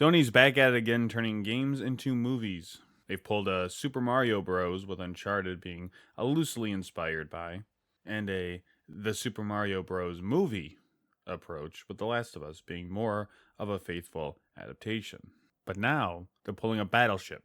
Sony's back at it again, turning games into movies. They've pulled a Super Mario Bros. With Uncharted being a loosely inspired by, and a the Super Mario Bros. Movie approach, with The Last of Us being more of a faithful adaptation. But now they're pulling a Battleship,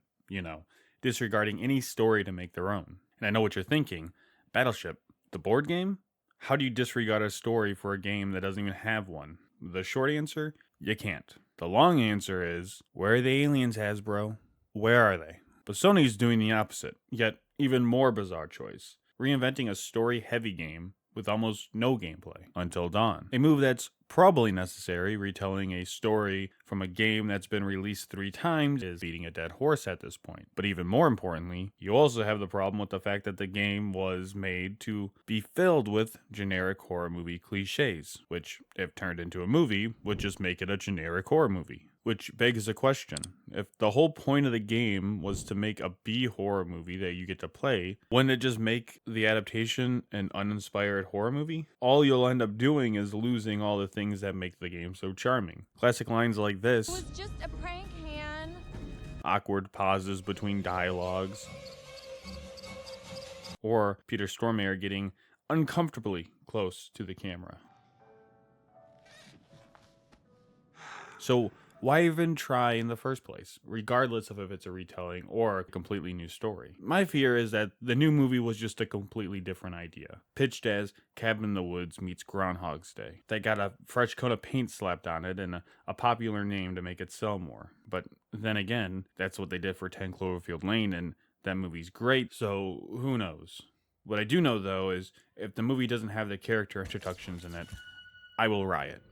disregarding any story to make their own. And I know what you're thinking. Battleship, the board game? How do you disregard a story for a game that doesn't even have one? The short answer, you can't. The long answer is, where are the aliens, Hasbro? Where are they? But Sony's doing the opposite, yet even more bizarre choice. Reinventing a story-heavy game with almost no gameplay Until Dawn. A move that's probably necessary. Retelling a story from a game that's been released 3 times is beating a dead horse at this point. But even more importantly, you also have the problem with the fact that the game was made to be filled with generic horror movie cliches, which, if turned into a movie, would just make it a generic horror movie. Which begs the question, if the whole point of the game was to make a B horror movie that you get to play, wouldn't it just make the adaptation an uninspired horror movie? All you'll end up doing is losing all the things that make the game so charming. Classic lines like this. It was just a prank, Han. Awkward pauses between dialogues. Or Peter Stormare getting uncomfortably close to the camera. So why even try in the first place, regardless of if it's a retelling or a completely new story? My fear is that the new movie was just a completely different idea, pitched as Cabin in the Woods meets Groundhog's Day. They got a fresh coat of paint slapped on it and a popular name to make it sell more. But then again, that's what they did for 10 Cloverfield Lane, and that movie's great, so who knows? What I do know, though, is if the movie doesn't have the character introductions in it, I will riot.